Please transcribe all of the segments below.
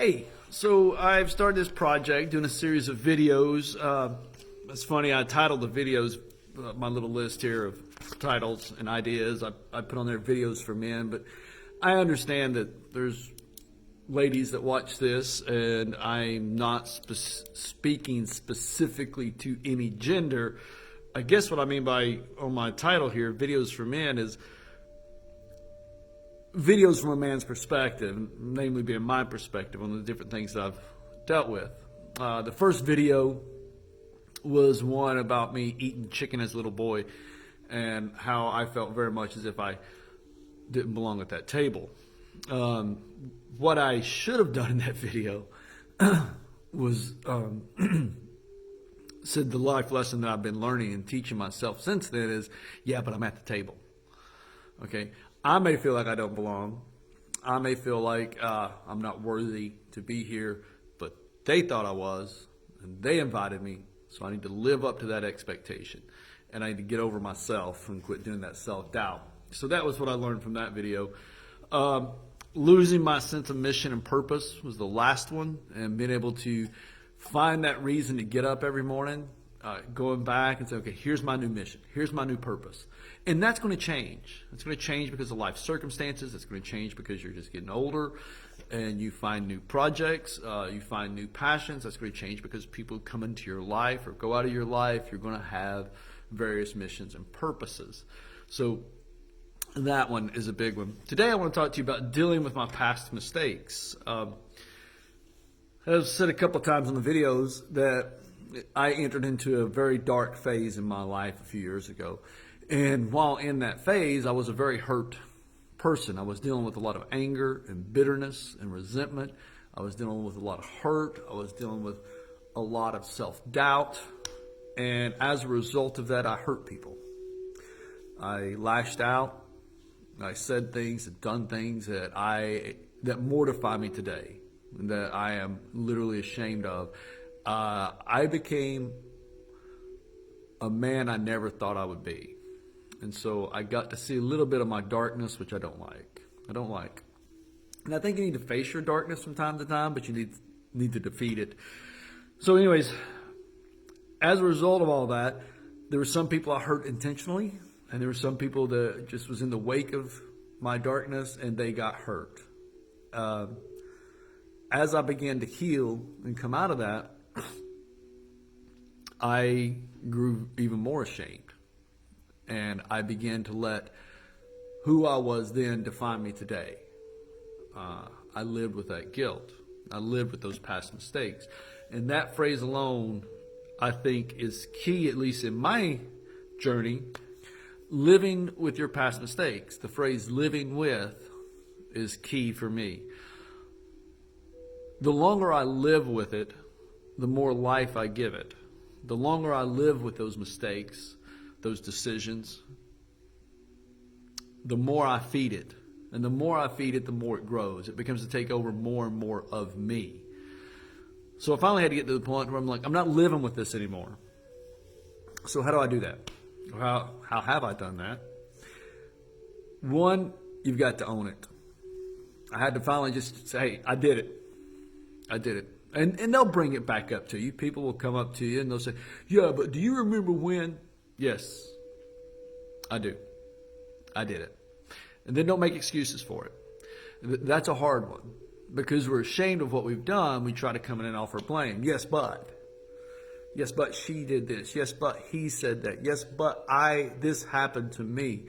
Hey, so I've started this project, doing a series of videos. It's funny, I titled the videos, my little list here of titles and ideas. I put on there videos for men, but I understand that there's ladies that watch this, and I'm not speaking specifically to any gender. I guess what I mean by on my title here, videos for men, is videos from a man's perspective, namely being my perspective on the different things that I've dealt with. The first video was one about me eating chicken as a little boy and how I felt very much as if I didn't belong at that table. What I should have done in that video was said the life lesson that I've been learning and teaching myself since then is, yeah, but I'm at the table. Okay, I may feel like I don't belong. I may feel like I'm not worthy to be here, but they thought I was, and they invited me, so I need to live up to that expectation. And I need to get over myself and quit doing that self-doubt. So that was what I learned from that video. Losing my sense of mission and purpose was the last one, and being able to find that reason to get up every morning, going back and say, okay, here's my new mission, here's my new purpose. And that's going to change. It's going to change because of life circumstances. It's going to change because you're just getting older and you find new projects, you find new passions. That's going to change because people come into your life or go out of your life. You're going to have various missions and purposes. So that one is a big one. Today I want to talk to you about dealing with my past mistakes. I've said a couple of times in the videos that I entered into a very dark phase in my life a few years ago. And while in that phase, I was a very hurt person. I was dealing with a lot of anger and bitterness and resentment. I was dealing with a lot of hurt. I was dealing with a lot of self-doubt. And as a result of that, I hurt people. I lashed out. I said things and done things that mortify me today, that I am literally ashamed of. I became a man I never thought I would be. And so I got to see a little bit of my darkness, which I don't like. And I think you need to face your darkness from time to time, but you need to defeat it. So anyways, as a result of all that, there were some people I hurt intentionally, and there were some people that just was in the wake of my darkness, and they got hurt. As I began to heal and come out of that, I grew even more ashamed. And I began to let who I was then define me today. I lived with that guilt. I lived with those past mistakes. And that phrase alone, I think, is key, at least in my journey. Living with your past mistakes. The phrase living with is key for me. The longer I live with it, the more life I give it. The longer I live with those mistakes, those decisions, the more I feed it. And the more I feed it, the more it grows. It becomes to take over more and more of me. So I finally had to get to the point where I'm like, I'm not living with this anymore. So how do I do that? How have I done that? One, you've got to own it. I had to finally just say, hey, I did it. I did it. And they'll bring it back up to you. People will come up to you and they'll say, yeah, but do you remember when? Yes, I do. I did it. And then don't make excuses for it. That's a hard one. Because we're ashamed of what we've done, we try to come in and offer blame. Yes, but she did this. Yes, but he said that. Yes, but this happened to me.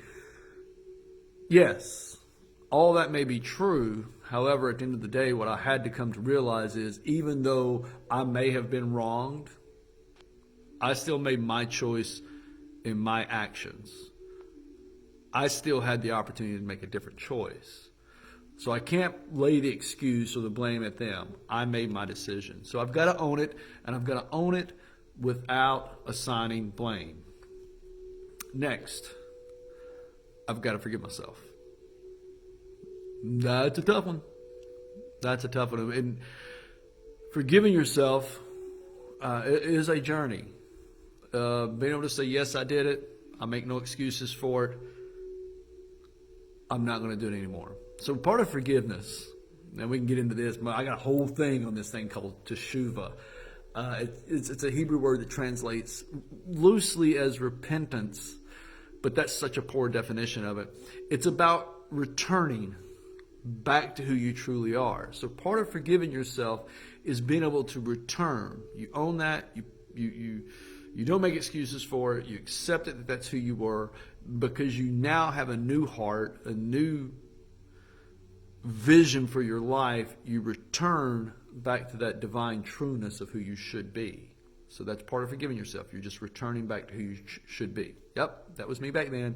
Yes, all that may be true. However, at the end of the day, what I had to come to realize is even though I may have been wronged, I still made my choice in my actions. I still had the opportunity to make a different choice. So I can't lay the excuse or the blame at them. I made my decision. So I've got to own it, and I've got to own it without assigning blame. Next, I've got to forgive myself. That's a tough one. That's a tough one. And forgiving yourself is a journey. Being able to say, yes, I did it. I make no excuses for it. I'm not going to do it anymore. So part of forgiveness and we can get into this, but I got a whole thing on this thing called teshuvah. It's a Hebrew word that translates loosely as repentance, but that's such a poor definition of it. It's about returning back to who you truly are. So part of forgiving yourself is being able to return. You own that. You don't make excuses for it. You accept it that that's who you were, because you now have a new heart, a new vision for your life. You return back to that divine trueness of who you should be. So that's part of forgiving yourself. You're just returning back to who you should be. Yep, that was me back then.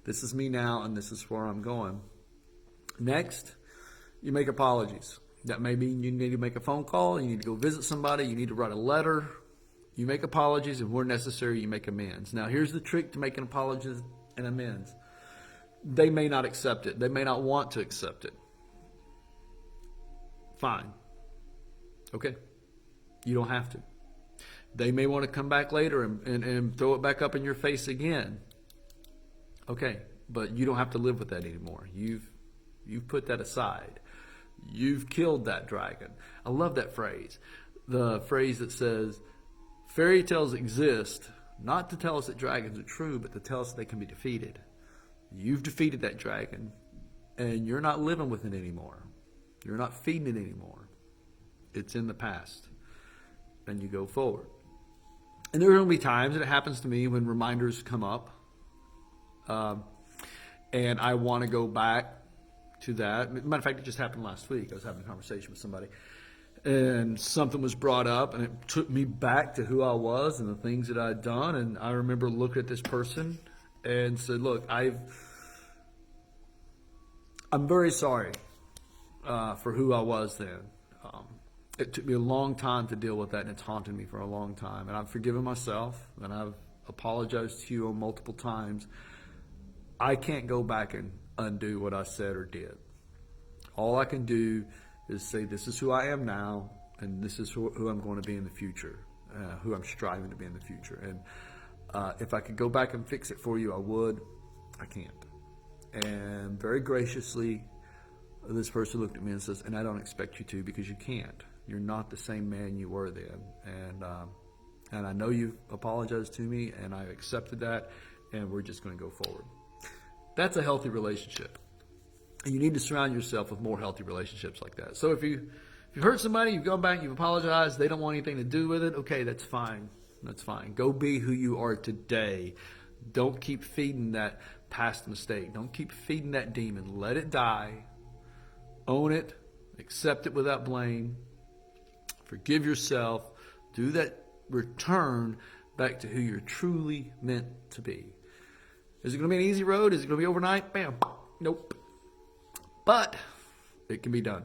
This is me now, and this is where I'm going. Next, you make apologies. That may mean you need to make a phone call, you need to go visit somebody, you need to write a letter. You make apologies, and where necessary, you make amends. Now, here's the trick to making apologies and amends. They may not accept it. They may not want to accept it. Fine. Okay. You don't have to. They may want to come back later and throw it back up in your face again. Okay. But you don't have to live with that anymore. You've put that aside. You've killed that dragon. I love that phrase. The phrase that says, fairy tales exist not to tell us that dragons are true, but to tell us they can be defeated. You've defeated that dragon, and you're not living with it anymore. You're not feeding it anymore. It's in the past, and you go forward. And there are going to be times, and it happens to me, when reminders come up, and I want to go back to that. Matter of fact, it just happened last week. I was having a conversation with somebody, and something was brought up, and it took me back to who I was and the things that I'd done. And I remember looking at this person and said, look, I'm very sorry for who I was then. It took me a long time to deal with that, and it's haunted me for a long time. And I've forgiven myself, and I've apologized to you on multiple times. I can't go back and undo what I said or did. All I can do is say, this is who I am now, and this is who I'm going to be in the future, who I'm striving to be in the future. And if I could go back and fix it for you, I would. I can't. And very graciously, this person looked at me and says, and I don't expect you to, because you can't. You're not the same man you were then. And I know you've apologized to me, and I've accepted that, and we're just going to go forward. That's a healthy relationship. And you need to surround yourself with more healthy relationships like that. So if you hurt somebody, you've gone back, you've apologized, they don't want anything to do with it, okay, that's fine. That's fine. Go be who you are today. Don't keep feeding that past mistake. Don't keep feeding that demon. Let it die. Own it. Accept it without blame. Forgive yourself. Do that return back to who you're truly meant to be. Is it going to be an easy road? Is it going to be overnight? Bam. Nope. But it can be done.